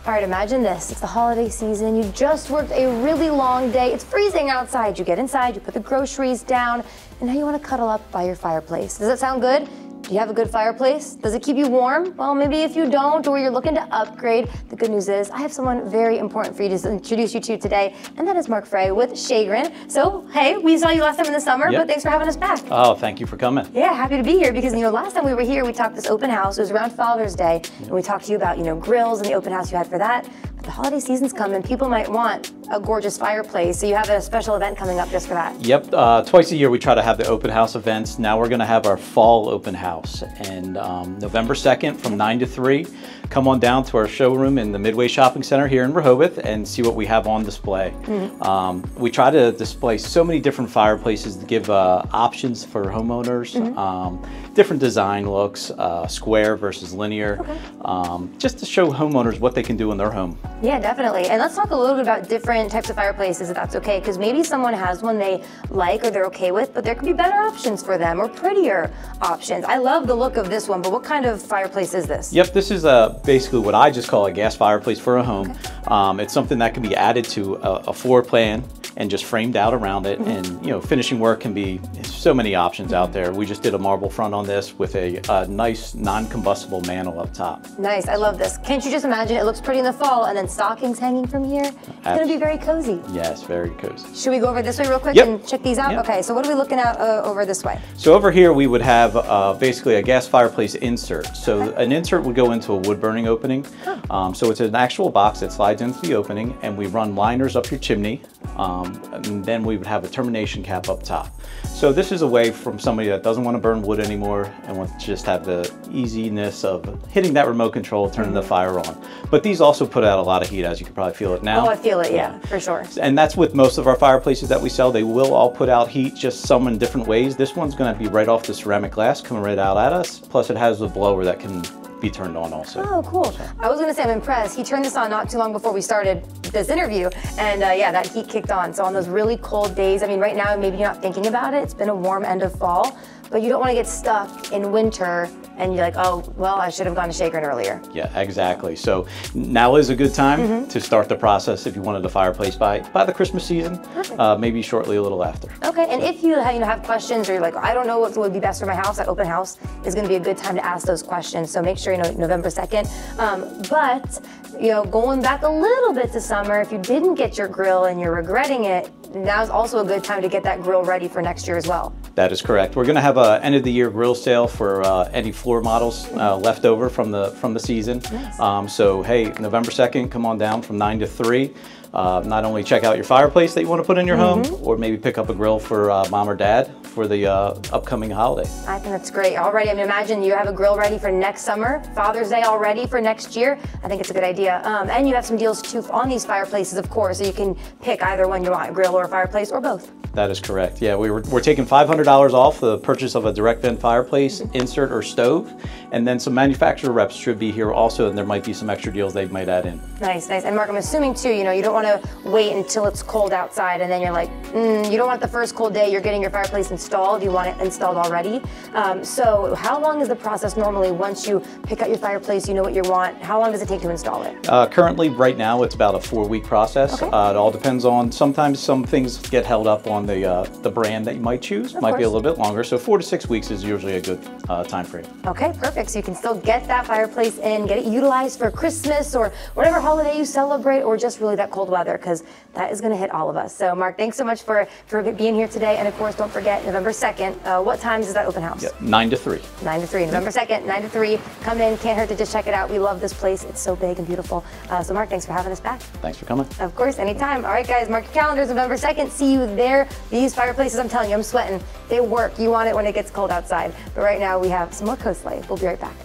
All right, imagine this. It's the holiday season. You just worked a really long day. It's freezing outside. You get inside, you put the groceries down, and now you want to cuddle up by your fireplace. Does that sound good? Do you have a good fireplace? Does it keep you warm? Well, maybe if you don't, or you're looking to upgrade, the good news is I have someone very important for you to introduce you to today, and that is Marc Frey with Schagrin. So, hey, we saw you last time in the summer, but thanks for having us back. Oh, thank you for coming. Yeah, happy to be here because, last time we were here, we talked this open house. It was around Father's Day, and we talked to you about, grills and the open house you had for that. But the holiday season's coming. People might want a gorgeous fireplace, so you have a special event coming up just for that. Yep, twice a year we try to have the open house events. Now we're going to have our fall open house, and November 2nd from 9 to 3. Come on down to our showroom in the Midway Shopping Center here in Rehoboth and see what we have on display. We try to display so many different fireplaces to give options for homeowners, different design looks, square versus linear, just to show homeowners what they can do in their home. Yeah, definitely. And let's talk a little bit about different types of fireplaces, if that's okay, because maybe someone has one they like or they're okay with, but there could be better options for them or prettier options. I love the look of this one, but what kind of fireplace is this? Yep, this is basically what I just call a gas fireplace for a home. It's something that can be added to a floor plan and just framed out around it, and finishing work can be so many options out there. We just did a marble front on this with a nice non-combustible mantle up top. Nice, I love this. Can't you just imagine it looks pretty in the fall and then stockings hanging from here? It's gonna be very cozy. Yes, very cozy. Should we go over this way real quick and check these out? Okay, so what are we looking at over this way? So over here we would have basically a gas fireplace insert. So an insert would go into a wood burning opening. So it's an actual box that slides into the opening, and we run liners up your chimney, and then we would have a termination cap up top. So this is a way from somebody that doesn't want to burn wood anymore and wants to just have the easiness of hitting that remote control, turning the fire on. But these also put out a lot of heat, as you can probably feel it now. Oh, I feel it, yeah, for sure. And that's with most of our fireplaces that we sell. They will all put out heat, just some in different ways. This one's going to be right off the ceramic glass coming right out at us. Plus it has a blower that can be turned on also. Oh, cool. I was gonna say I'm impressed. He turned this on not too long before we started this interview, and yeah, that heat kicked on. So on those really cold days, I mean, right now maybe you're not thinking about it. It's been a warm end of fall, but you don't want to get stuck in winter and you're like, oh, well, I should have gone to Schagrin earlier. Yeah, exactly. So now is a good time to start the process if you wanted a fireplace by the Christmas season, maybe shortly a little after. Okay, and if you have questions or you're like, I don't know what would be best for my house, that open house is going to be a good time to ask those questions. So make sure November 2nd. But going back a little bit to summer, if you didn't get your grill and you're regretting it, now's also a good time to get that grill ready for next year as well. That is correct. We're going to have an end of the year grill sale for any floor models left over from the season. Nice. So hey, November 2nd, come on down from 9 to 3. Not only check out your fireplace that you want to put in your home, or maybe pick up a grill for mom or dad for the upcoming holiday. I think that's great. Already, I mean, imagine you have a grill ready for next summer, Father's Day already for next year. I think it's a good idea. And you have some deals too on these fireplaces, of course, so you can pick either one you want, a grill or a fireplace, or both. That is correct. Yeah, we're taking $500 off the purchase of a direct vent fireplace, insert, or stove, and then some manufacturer reps should be here also, and there might be some extra deals they might add in. Nice, nice. And Marc, I'm assuming too, you don't want to wait until it's cold outside and then you're like, you don't want the first cold day you're getting your fireplace installed. You want it installed already. So how long is the process normally once you pick out your fireplace, you know what you want? How long does it take to install it? Currently, right now, it's about a 4-week process. Okay. It all depends on, sometimes some things get held up on the brand that you might choose. Might be a little bit longer, so 4 to 6 weeks is usually a good time frame. Okay, perfect. So you can still get that fireplace in, get it utilized for Christmas or whatever holiday you celebrate, or just really that cold weather, because that is going to hit all of us. So Marc, thanks so much for being here today, and of course, don't forget November 2nd. What times is that open house? 9 to 3. 9 to 3. November 2nd, 9 to 3. Come in. Can't hurt to just check it out. We love this place. It's so big and beautiful. So Marc, thanks for having us back. Thanks for coming. Of course, anytime. All right, guys, mark your calendars. November 2nd. See you there. These fireplaces, I'm telling you, I'm sweating. They work. You want it when it gets cold outside. But right now, we have some more CoastLife. We'll be right back.